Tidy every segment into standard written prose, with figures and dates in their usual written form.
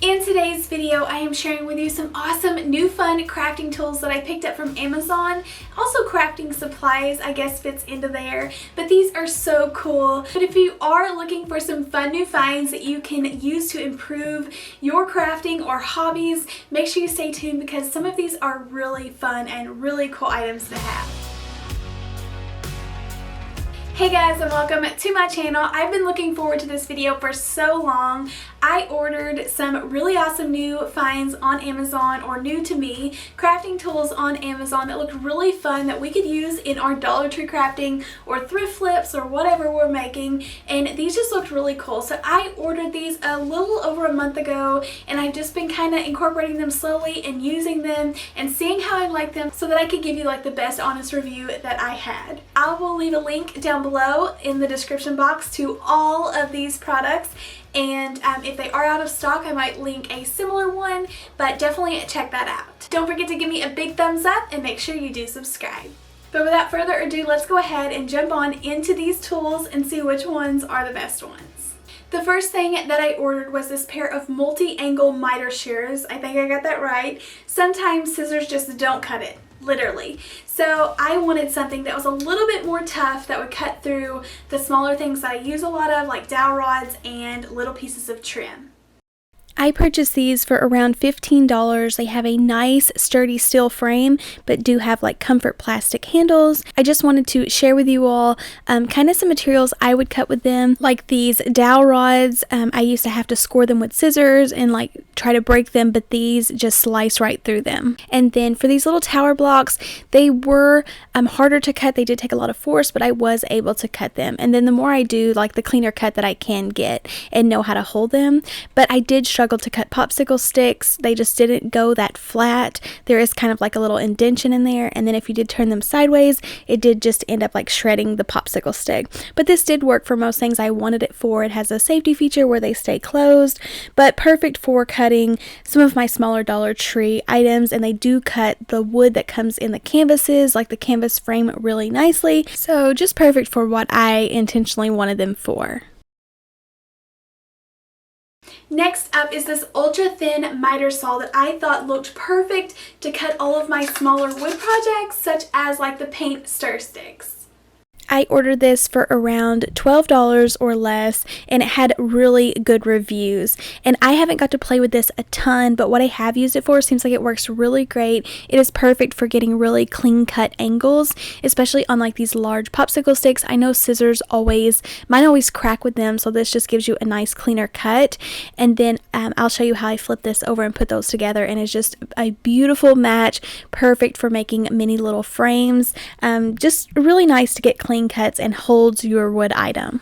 In today's video, I am sharing with you some awesome new fun crafting tools that I picked up from Amazon. Also crafting supplies, I guess, fits into there, but these are so cool. But if you are looking for some fun new finds that you can use to improve your crafting or hobbies, make sure you stay tuned because some of these are really fun and really cool items to have. Hey guys, and welcome to my channel. I've been looking forward to this video for so long. I ordered some really awesome new finds on Amazon, or new to me, crafting tools on Amazon that looked really fun that we could use in our Dollar Tree crafting or thrift flips or whatever we're making, and these just looked really cool. So I ordered these a little over a month ago, and I've just been kind of incorporating them slowly and using them and seeing how I like them so that I could give you like the best honest review that I had. I will leave a link down below in the description box to all of these products, and if they are out of stock, I might link a similar one, but definitely check that out. Don't forget to give me a big thumbs up and make sure you do subscribe. But without further ado, let's go ahead and jump on into these tools and see which ones are the best ones. The first thing that I ordered was this pair of multi-angle miter shears. I think I got that right. Sometimes scissors just don't cut it. Literally. So I wanted something that was a little bit more tough that would cut through the smaller things that I use a lot of, like dowel rods and little pieces of trim. I purchased these for around $15. They have a nice sturdy steel frame but do have like comfort plastic handles. I just wanted to share with you all kind of some materials I would cut with them, like these dowel rods. I used to have to score them with scissors and like try to break them, but these just slice right through them. And then for these little tower blocks, they were harder to cut. They did take a lot of force, but I was able to cut them. And then the more I do, like the cleaner cut that I can get and know how to hold them. But I did struggle to cut popsicle sticks. They just didn't go that flat. There is kind of like a little indentation in there, and then if you did turn them sideways, it did just end up like shredding the popsicle stick. But this did work for most things I wanted it for. It has a safety feature where they stay closed, but perfect for cutting some of my smaller Dollar Tree items, and they do cut the wood that comes in the canvases, like the canvas frame, really nicely. So just perfect for what I intentionally wanted them for. Next up is this ultra thin miter saw that I thought looked perfect to cut all of my smaller wood projects, such as like the paint stir sticks. I ordered this for around $12 or less, and it had really good reviews. And I haven't got to play with this a ton, but what I have used it for seems like it works really great. It is perfect for getting really clean cut angles, especially on like these large popsicle sticks. I know scissors mine always crack with them, so this just gives you a nice cleaner cut. And then I'll show you how I flip this over and put those together, and it's just a beautiful match, perfect for making mini little frames. Just really nice to get clean cuts and holds your wood item.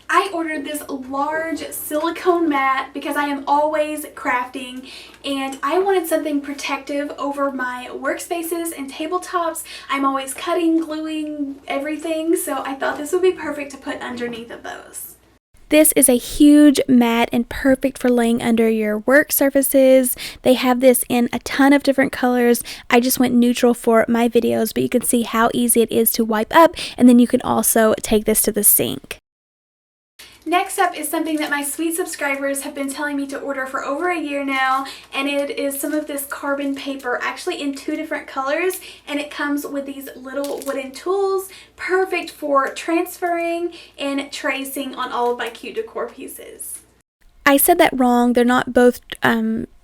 I ordered this large silicone mat because I am always crafting, and I wanted something protective over my workspaces and tabletops. I'm always cutting, gluing, everything, so I thought this would be perfect to put underneath of those. This is a huge mat and perfect for laying under your work surfaces. They have this in a ton of different colors. I just went neutral for my videos, but you can see how easy it is to wipe up, and then you can also take this to the sink. Next up is something that my sweet subscribers have been telling me to order for over a year now, and it is some of this carbon paper, actually in two different colors, and it comes with these little wooden tools, perfect for transferring and tracing on all of my cute decor pieces. I said that wrong. They're not both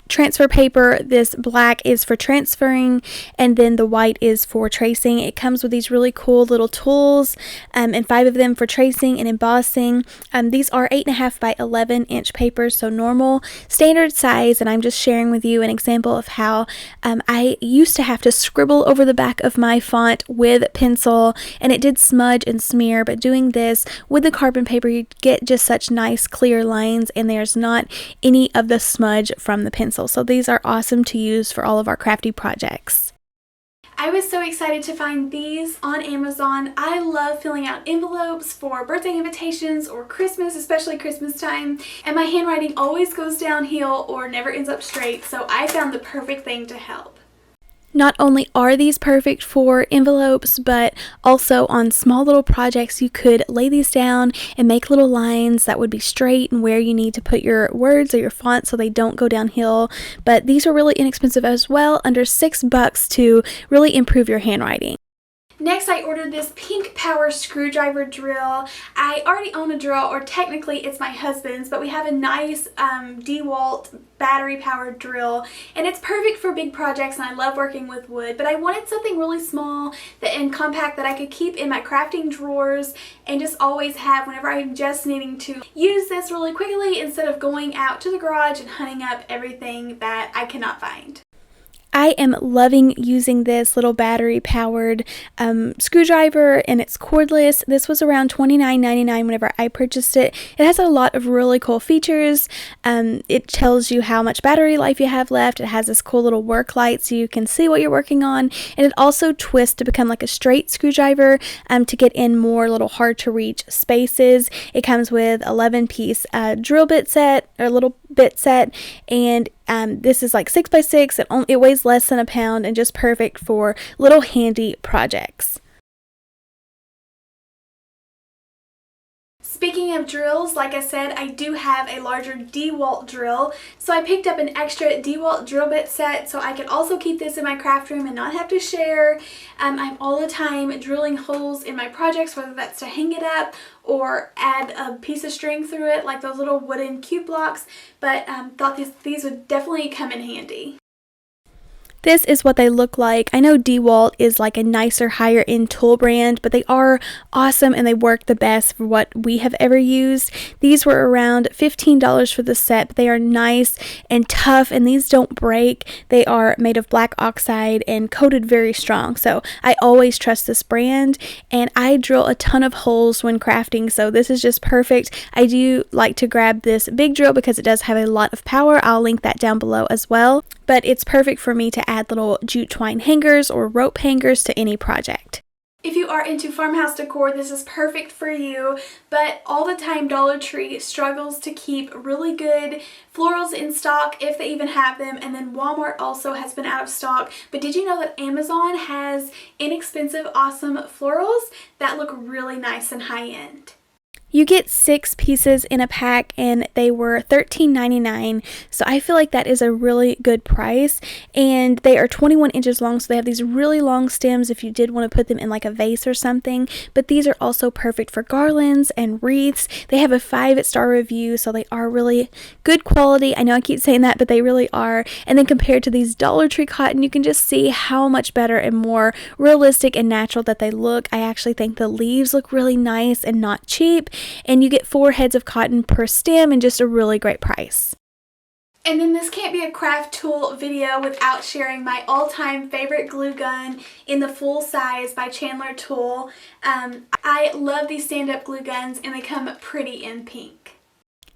transfer paper. This black is for transferring, and then the white is for tracing. It comes with these really cool little tools, and 5 of them for tracing and embossing. These are 8.5 by 11 inch papers, so normal standard size, and I'm just sharing with you an example of how I used to have to scribble over the back of my font with pencil, and it did smudge and smear, but doing this with the carbon paper, you get just such nice clear lines, and there's not any of the smudge from the pencil. So these are awesome to use for all of our crafty projects. I was so excited to find these on Amazon. I love filling out envelopes for birthday invitations or Christmas, especially Christmas time, and my handwriting always goes downhill or never ends up straight, so I found the perfect thing to help. Not only are these perfect for envelopes, but also on small little projects, you could lay these down and make little lines that would be straight and where you need to put your words or your font so they don't go downhill. But these are really inexpensive as well, under $6 to really improve your handwriting. Next, I ordered this pink power screwdriver drill. I already own a drill, or technically it's my husband's, but we have a nice DeWalt battery powered drill, and it's perfect for big projects, and I love working with wood, but I wanted something really small and compact that I could keep in my crafting drawers and just always have whenever I'm just needing to use this really quickly instead of going out to the garage and hunting up everything that I cannot find. I am loving using this little battery powered screwdriver, and it's cordless. This was around $29.99 whenever I purchased it. It has a lot of really cool features. It tells you how much battery life you have left. It has this cool little work light so you can see what you're working on, and it also twists to become like a straight screwdriver to get in more little hard to reach spaces. It comes with 11-piece drill bit set, or little bit set, and this is like 6x6. It weighs less than a pound and just perfect for little handy projects. Speaking of drills, like I said, I do have a larger DeWalt drill, so I picked up an extra DeWalt drill bit set so I could also keep this in my craft room and not have to share. I'm all the time drilling holes in my projects, whether that's to hang it up or add a piece of string through it, like those little wooden cube blocks, but thought these would definitely come in handy. This is what they look like. I know DeWalt is like a nicer, higher end tool brand, but they are awesome and they work the best for what we have ever used. These were around $15 for the set, but they are nice and tough, and these don't break. They are made of black oxide and coated very strong, so I always trust this brand, and I drill a ton of holes when crafting, so this is just perfect. I do like to grab this big drill because it does have a lot of power. I'll link that down below as well, but it's perfect for me to add little jute twine hangers or rope hangers to any project. If you are into farmhouse decor, this is perfect for you, but all the time Dollar Tree struggles to keep really good florals in stock, if they even have them, and then Walmart also has been out of stock. But did you know that Amazon has inexpensive, awesome florals that look really nice and high-end? You get 6 pieces in a pack, and they were $13.99, so I feel like that is a really good price, and they are 21 inches long, so they have these really long stems if you did want to put them in like a vase or something, but these are also perfect for garlands and wreaths. They have a 5-star review, so they are really good quality. I know I keep saying that, but they really are, and then compared to these Dollar Tree cotton, you can just see how much better and more realistic and natural that they look. I actually think the leaves look really nice and not cheap, and you get 4 heads of cotton per stem and just a really great price. And then this can't be a craft tool video without sharing my all-time favorite glue gun in the full size by Chandler Tool. I love these stand-up glue guns, and they come pretty in pink.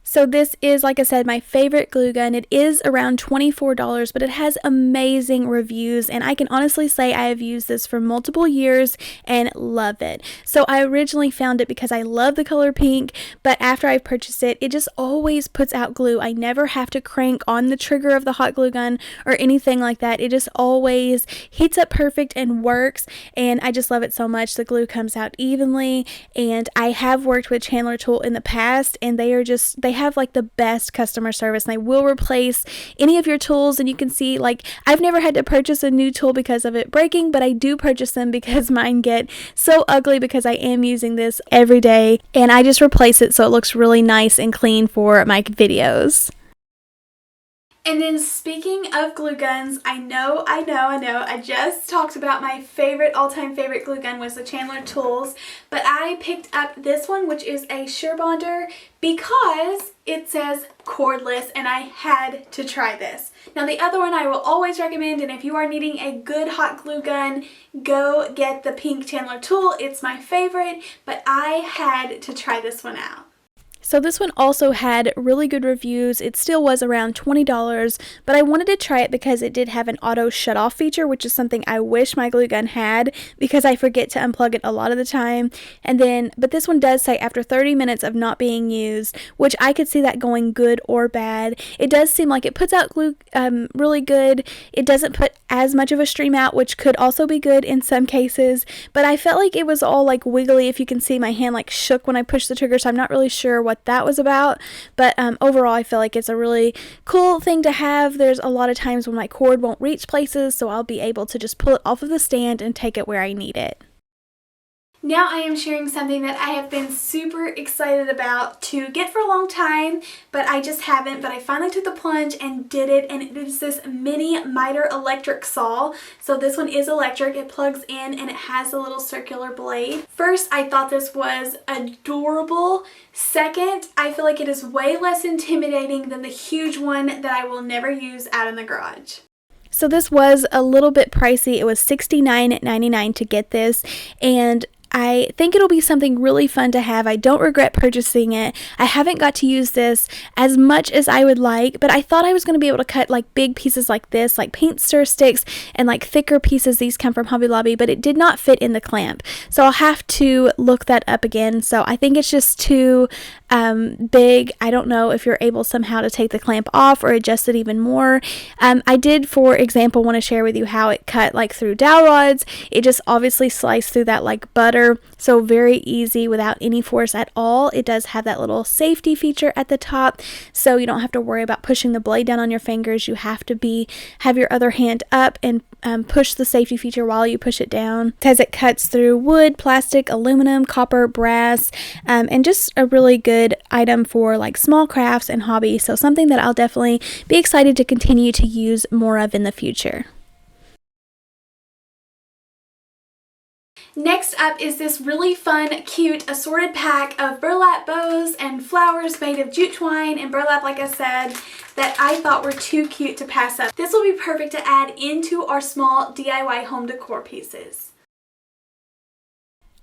So this is, like I said, my favorite glue gun. It is around $24, but it has amazing reviews, and I can honestly say I have used this for multiple years and love it. So I originally found it because I love the color pink, but after I purchased it, it just always puts out glue. I never have to crank on the trigger of the hot glue gun or anything like that. It just always heats up perfect and works, and I just love it so much. The glue comes out evenly, and I have worked with Chandler Tool in the past, and they have like the best customer service, and they will replace any of your tools. And you can see, like, I've never had to purchase a new tool because of it breaking, but I do purchase them because mine get so ugly because I am using this every day, and I just replace it so it looks really nice and clean for my videos. And then speaking of glue guns, I know, I just talked about my all-time favorite glue gun was the Chandler Tools, but I picked up this one, which is a shear bonder, because it says cordless, and I had to try this. Now the other one I will always recommend, and if you are needing a good hot glue gun, go get the pink Chandler Tool. It's my favorite, but I had to try this one out. So this one also had really good reviews. It still was around $20, but I wanted to try it because it did have an auto shut off feature, which is something I wish my glue gun had because I forget to unplug it a lot of the time. But this one does say after 30 minutes of not being used, which I could see that going good or bad. It does seem like it puts out glue really good. It doesn't put as much of a stream out, which could also be good in some cases, but I felt like it was all like wiggly. If you can see, my hand like shook when I pushed the trigger, so I'm not really sure what that was about, but overall I feel like it's a really cool thing to have. There's a lot of times when my cord won't reach places, so I'll be able to just pull it off of the stand and take it where I need it. Now I am sharing something that I have been super excited about to get for a long time, but I just haven't, but I finally took the plunge and did it, and it is this mini miter electric saw. So this one is electric, it plugs in and it has a little circular blade. First, I thought this was adorable. Second, I feel like it is way less intimidating than the huge one that I will never use out in the garage. So this was a little bit pricey. It was $69.99 to get this, and I think it'll be something really fun to have. I don't regret purchasing it. I haven't got to use this as much as I would like, but I thought I was going to be able to cut like big pieces like this, like paint stir sticks, and like thicker pieces. These come from Hobby Lobby, but it did not fit in the clamp. So I'll have to look that up again. So I think it's just too big. I don't know if you're able somehow to take the clamp off or adjust it even more. I did, for example, want to share with you how it cut like through dowel rods. It just obviously sliced through that like butter. So very easy without any force at all. It does have that little safety feature at the top, so you don't have to worry about pushing the blade down on your fingers. You have to have your other hand up and push the safety feature while you push it down. It says it cuts through wood, plastic, aluminum, copper, brass, and just a really good item for like small crafts and hobby. So something that I'll definitely be excited to continue to use more of in the future. Next up is this really fun, cute, assorted pack of burlap bows and flowers made of jute twine and burlap, like I said, that I thought were too cute to pass up. This will be perfect to add into our small DIY home decor pieces.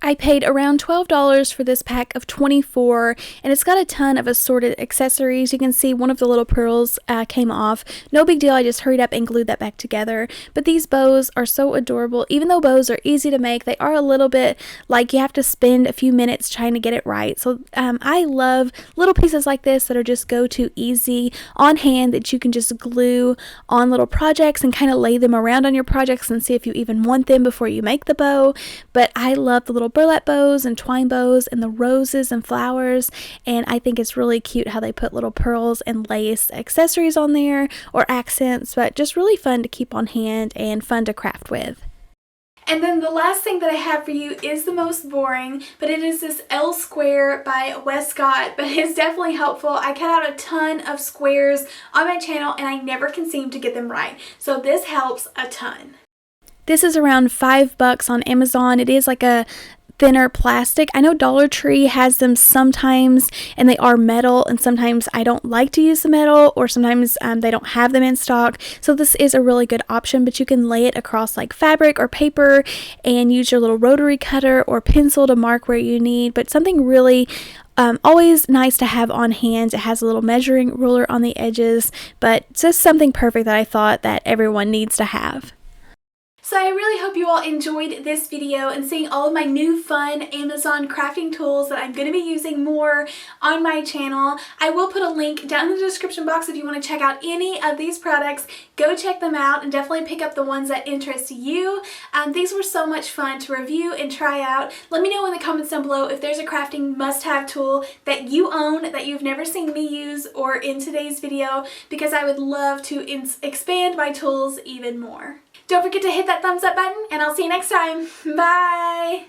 I paid around $12 for this pack of 24, and it's got a ton of assorted accessories. You can see one of the little pearls came off. No big deal, I just hurried up and glued that back together. But these bows are so adorable. Even though bows are easy to make, they are a little bit like you have to spend a few minutes trying to get it right. So I love little pieces like this that are just go-to easy on hand, that you can just glue on little projects and kind of lay them around on your projects and see if you even want them before you make the bow. But I love the little burlap bows and twine bows and the roses and flowers, and I think it's really cute how they put little pearls and lace accessories on there or accents, but just really fun to keep on hand and fun to craft with. And then the last thing that I have for you is the most boring, but it is this L square by Westcott, but it's definitely helpful. I cut out a ton of squares on my channel and I never can seem to get them right, so this helps a ton. This is around $5 on Amazon. It is like a thinner plastic. I know Dollar Tree has them sometimes, and they are metal, and sometimes I don't like to use the metal, or sometimes they don't have them in stock. So this is a really good option, but you can lay it across like fabric or paper and use your little rotary cutter or pencil to mark where you need, but something really always nice to have on hand. It has a little measuring ruler on the edges, but just something perfect that I thought that everyone needs to have. So I really hope you all enjoyed this video and seeing all of my new fun Amazon crafting tools that I'm going to be using more on my channel. I will put a link down in the description box if you want to check out any of these products. Go check them out and definitely pick up the ones that interest you. These were so much fun to review and try out. Let me know in the comments down below if there's a crafting must-have tool that you own that you've never seen me use or in today's video, because I would love to expand my tools even more. Don't forget to hit that thumbs up button, and I'll see you next time. Bye!